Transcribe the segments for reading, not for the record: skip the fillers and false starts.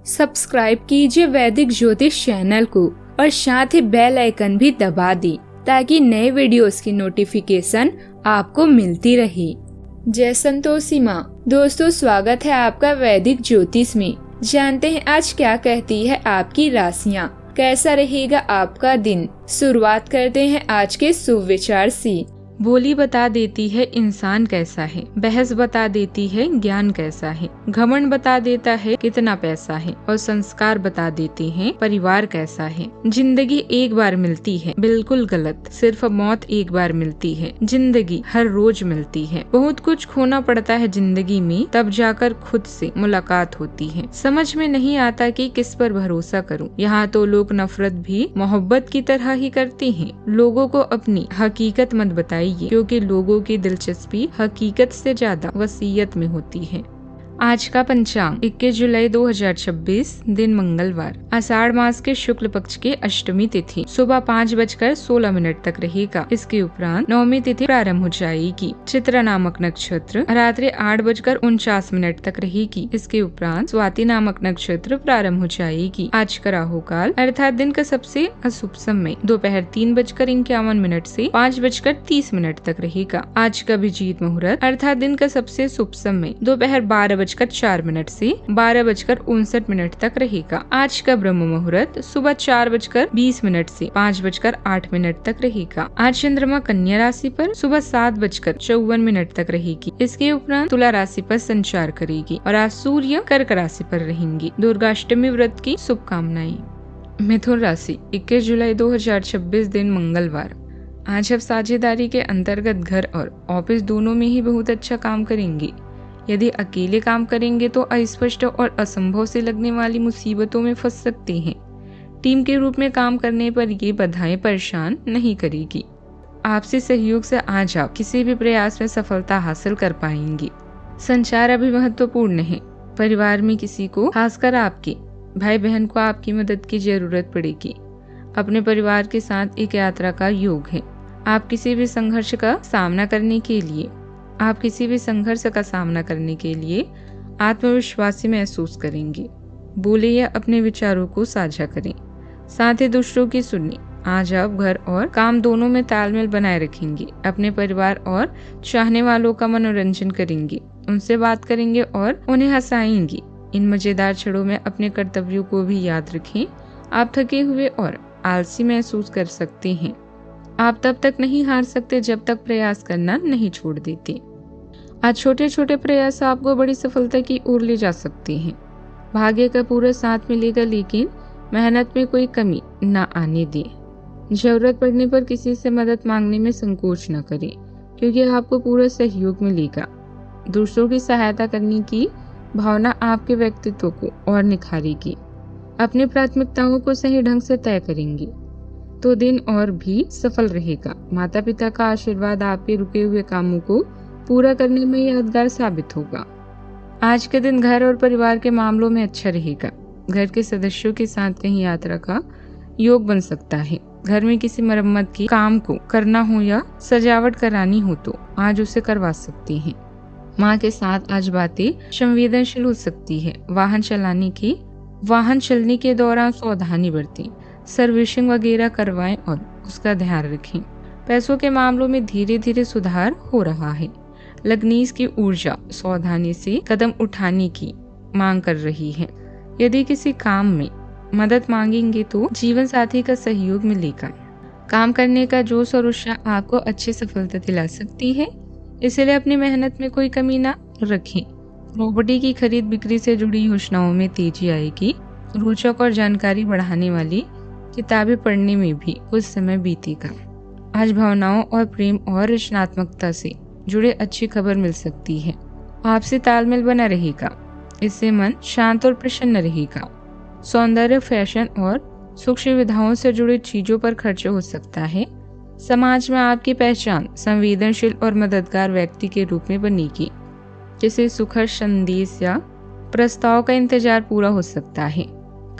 Subscribe कीजिए वैदिक ज्योतिष चैनल को और साथ ही बेल आइकन भी दबा दी ताकि नए वीडियोस की नोटिफिकेशन आपको मिलती रहे। जय संतोषी माँ। दोस्तों, स्वागत है आपका वैदिक ज्योतिष में। जानते हैं आज क्या कहती है आपकी राशियाँ, कैसा रहेगा आपका दिन। शुरुआत करते हैं आज के शुभ विचार से। बोली बता देती है इंसान कैसा है, बहस बता देती है ज्ञान कैसा है, घमंड बता देता है कितना पैसा है और संस्कार बता देते हैं परिवार कैसा है। जिंदगी एक बार मिलती है, बिल्कुल गलत। सिर्फ मौत एक बार मिलती है, जिंदगी हर रोज मिलती है। बहुत कुछ खोना पड़ता है जिंदगी में, तब जाकर खुद से मुलाकात होती है। समझ में नहीं आता कि किस पर भरोसा करूं। यहाँ तो लोग नफरत भी मोहब्बत की तरह ही करते हैं। लोगों को अपनी हकीकत मत बताइए, क्योंकि लोगों की दिलचस्पी हकीकत से ज्यादा वसीयत में होती है। आज का पंचांग 21 जुलाई 2026, दिन मंगलवार, आषाढ़ मास के शुक्ल पक्ष की अष्टमी तिथि सुबह 5:16 तक रहेगा। इसके उपरांत नवमी तिथि प्रारंभ हो जाएगी। चित्रा नामक नक्षत्र रात्रि 8:49 तक रहेगी। इसके उपरांत स्वाति नामक नक्षत्र प्रारंभ हो जाएगी। आज का राहु काल अर्थात दिन का सबसे अशुभ समय दोपहर 3:51 से 5:30 तक रहेगा। आज का अभिजीत मुहूर्त अर्थात दिन का सबसे शुभ समय दोपहर 12:04 से 12:59 तक रहेगा। आज का ब्रह्म मुहूर्त सुबह 4:20 से 5:08 तक रहेगा। आज चंद्रमा कन्या राशि पर सुबह 7:54 तक रहेगी। इसके उपरांत तुला राशि पर संचार करेगी और आज सूर्य कर्क राशि पर रहेंगी। दुर्गाष्टमी व्रत की शुभकामनाएं। मिथुन राशि 21 जुलाई 2026, दिन मंगलवार। आज आप साझेदारी के अंतर्गत घर और ऑफिस दोनों में ही बहुत अच्छा काम करेंगे। यदि अकेले काम करेंगे तो अस्पष्ट और असंभव से लगने वाली मुसीबतों में फंस सकते हैं। टीम के रूप में काम करने पर ये बाधाएं परेशान नहीं करेगी। आपसी सहयोग से आज आप किसी भी प्रयास में सफलता हासिल कर पाएंगे। संचार अभी महत्वपूर्ण है। परिवार में किसी को, खासकर आपके भाई बहन को आपकी मदद की जरूरत पड़ेगी। अपने परिवार के साथ एक यात्रा का योग है। आप किसी भी संघर्ष का सामना करने के लिए आत्मविश्वासी महसूस करेंगे। बोले या अपने विचारों को साझा करें, साथ ही दूसरों की सुनिए। आज आप घर और काम दोनों में तालमेल बनाए रखेंगे। अपने परिवार और चाहने वालों का मनोरंजन करेंगे, उनसे बात करेंगे और उन्हें हंसाएंगे। इन मजेदार क्षणों में अपने कर्तव्यों को भी याद रखें। आप थके हुए और आलसी महसूस कर सकते हैं। आप तब तक नहीं हार सकते जब तक प्रयास करना नहीं छोड़ देते। आज छोटे छोटे प्रयास आपको बड़ी सफलता की ओर ले जा सकते हैं। भाग्य का पूरा साथ मिलेगा, लेकिन मेहनत में कोई कमी न आने दें। जरूरत पड़ने पर किसी से मदद मांगने में संकोच न करें, क्योंकि आपको पूरा सहयोग मिलेगा। दूसरों की सहायता करने की भावना आपके व्यक्तित्व को और निखारेगी। अपनी प्राथमिकताओं को सही ढंग से तय करेंगे तो दिन और भी सफल रहेगा। माता पिता का आशीर्वाद आपके रुके हुए कामों को पूरा करने में यादगार साबित होगा। आज के दिन घर और परिवार के मामलों में अच्छा रहेगा। घर के सदस्यों के साथ कहीं यात्रा का योग बन सकता है। घर में किसी मरम्मत के काम को करना हो या सजावट करानी हो तो आज उसे करवा सकते हैं। माँ के साथ आज बातें संवेदनशील हो सकती है। वाहन चलने के दौरान सावधानी बरतें। सर्विसिंग वगैरह करवाएं और उसका ध्यान रखें। पैसों के मामलों में धीरे धीरे सुधार हो रहा है। लग्नेश की ऊर्जा सावधानी से कदम उठाने की मांग कर रही है। यदि किसी काम में मदद मांगेंगे तो जीवन साथी का सहयोग मिलेगा। काम करने का जोश और उत्साह आपको अच्छी सफलता दिला सकती है, इसलिए अपनी मेहनत में कोई कमी न रखें। प्रॉपर्टी की खरीद बिक्री से जुड़ी योजनाओं में तेजी आएगी। रोचक और जानकारी बढ़ाने वाली किताबें पढ़ने में भी कुछ समय बीतेगा। आज भावनाओं और प्रेम और रचनात्मकता से जुड़े अच्छी खबर मिल सकती है। आपसी तालमेल बना रहेगा, इससे मन शांत और प्रसन्न रहेगा। सौंदर्य, फैशन और सुख सुविधाओं से जुड़ी चीजों पर खर्च हो सकता है। समाज में आपकी पहचान संवेदनशील और मददगार व्यक्ति के रूप में बनेगी। किसी सुखद संदेश या प्रस्ताव का इंतजार पूरा हो सकता है।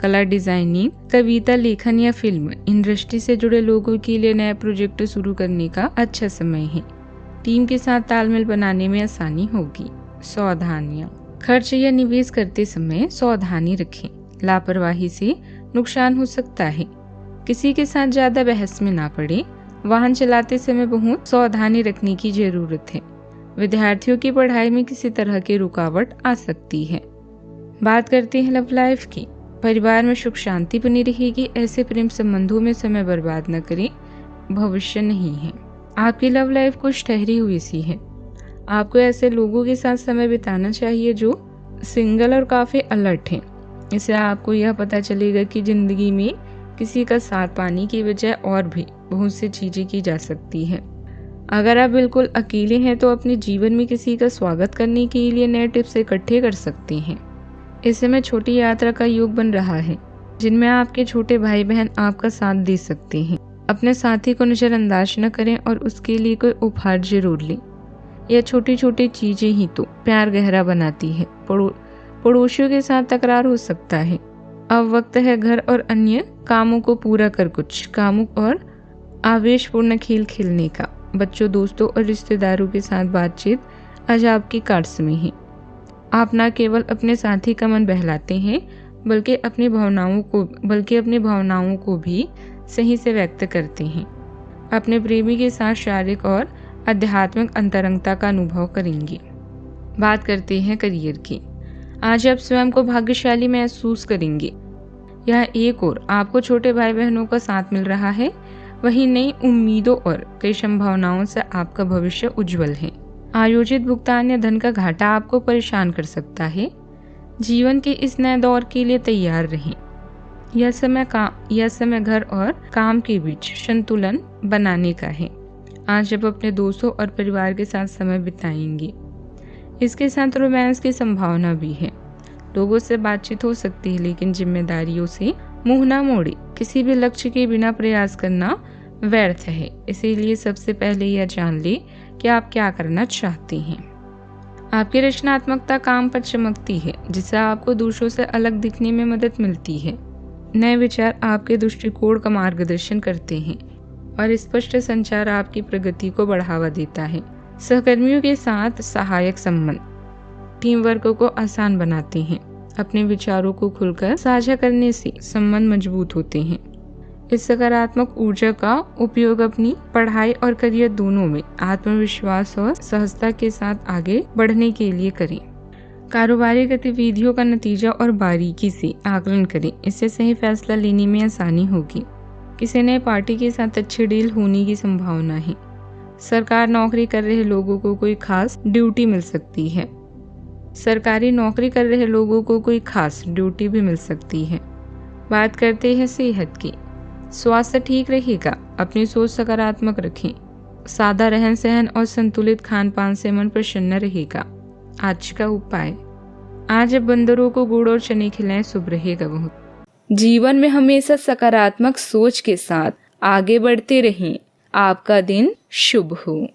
कला, डिजाइनिंग, कविता लेखन या फिल्म इंडस्ट्री से जुड़े लोगों के लिए नया प्रोजेक्ट शुरू करने का अच्छा समय है। टीम के साथ तालमेल बनाने में आसानी होगी। सावधानियां। खर्च या निवेश करते समय सावधानी रखें। लापरवाही से नुकसान हो सकता है। किसी के साथ ज्यादा बहस में ना पड़े। वाहन चलाते समय बहुत सावधानी रखने की जरूरत है। विद्यार्थियों की पढ़ाई में किसी तरह की रुकावट आ सकती है। बात करते हैं लव लाइफ की। परिवार में सुख शांति बनी रहेगी। ऐसे प्रेम संबंधों में समय बर्बाद न करें, भविष्य नहीं है। आपकी लव लाइफ कुछ ठहरी हुई सी है। आपको ऐसे लोगों के साथ समय बिताना चाहिए जो सिंगल और काफी अलर्ट हैं। इससे आपको यह पता चलेगा कि जिंदगी में किसी का साथ पाने की बजाय और भी बहुत सी चीजें की जा सकती है। अगर आप बिल्कुल अकेले हैं तो अपने जीवन में किसी का स्वागत करने के लिए नए टिप्स इकट्ठे कर सकते हैं। इस समय छोटी यात्रा का योग बन रहा है जिनमें आपके छोटे भाई बहन आपका साथ दे सकते हैं। अपने साथी को नजरअंदाज न करें और उसके लिए कोई उपहार जरूर लें। यह छोटी छोटी चीजें ही तो प्यार गहरा बनाती है। पड़ोसियों के साथ तकरार हो सकता है। अब वक्त है घर और अन्य कामों को पूरा कर कुछ कामुक और आवेशपूर्ण खेल खेलने का। बच्चों, दोस्तों और रिश्तेदारों के साथ बातचीत आज आपकी कार्ड्स में है। आप न केवल अपने साथी का मन बहलाते हैं बल्कि अपनी भावनाओं को भी सही से व्यक्त करते हैं। अपने प्रेमी के साथ शारीरिक और आध्यात्मिक अंतरंगता का अनुभव करेंगे। बात करते हैं करियर की। आज आप स्वयं को भाग्यशाली महसूस करेंगे। यह एक और आपको छोटे भाई बहनों का साथ मिल रहा है, वहीं नई उम्मीदों और कई संभावनाओं से आपका भविष्य उज्जवल है। आयोजित भुगतान या धन का घाटा आपको परेशान कर सकता है। जीवन के इस नए दौर के लिए तैयार रहें। यह समय घर और काम के बीच संतुलन बनाने का है। आज आप अपने दोस्तों और परिवार के साथ समय बिताएंगे। इसके साथ रोमांस की संभावना भी है। लोगों से बातचीत हो सकती है लेकिन जिम्मेदारियों से मुंह न मोड़े। किसी भी लक्ष्य के बिना प्रयास करना व्यर्थ है। इसीलिए सबसे पहले यह जान ले कि आप क्या करना चाहते हैं। आपकी रचनात्मकता काम पर चमकती है जिससे आपको दूसरों से अलग दिखने में मदद मिलती है। नए विचार आपके दृष्टिकोण का मार्गदर्शन करते हैं और स्पष्ट संचार आपकी प्रगति को बढ़ावा देता है। सहकर्मियों के साथ सहायक संबंध टीम वर्क को आसान बनाते हैं। अपने विचारों को खुलकर साझा करने से संबंध मजबूत होते हैं। इस सकारात्मक ऊर्जा का उपयोग अपनी पढ़ाई और करियर दोनों में आत्मविश्वास और सहजता के साथ आगे बढ़ने के लिए करें। कारोबारी गतिविधियों का नतीजा और बारीकी से आकलन करें। इससे सही फैसला लेने में आसानी होगी। किसी नए पार्टी के साथ अच्छी डील होने की संभावना है। सरकार नौकरी कर रहे लोगों को कोई खास ड्यूटी मिल सकती है। सरकारी नौकरी कर रहे लोगों को कोई खास ड्यूटी भी मिल सकती है। बात करते हैं सेहत की। स्वास्थ्य ठीक रहेगा। अपनी सोच सकारात्मक रखें। सादा रहन सहन और संतुलित खान पान से मन प्रसन्न रहेगा। आज का उपाय, आज बंदरों को गुड़ और चने खिलाएं, शुभ रहेगा बहुत। जीवन में हमेशा सकारात्मक सोच के साथ आगे बढ़ते रहें। आपका दिन शुभ हो।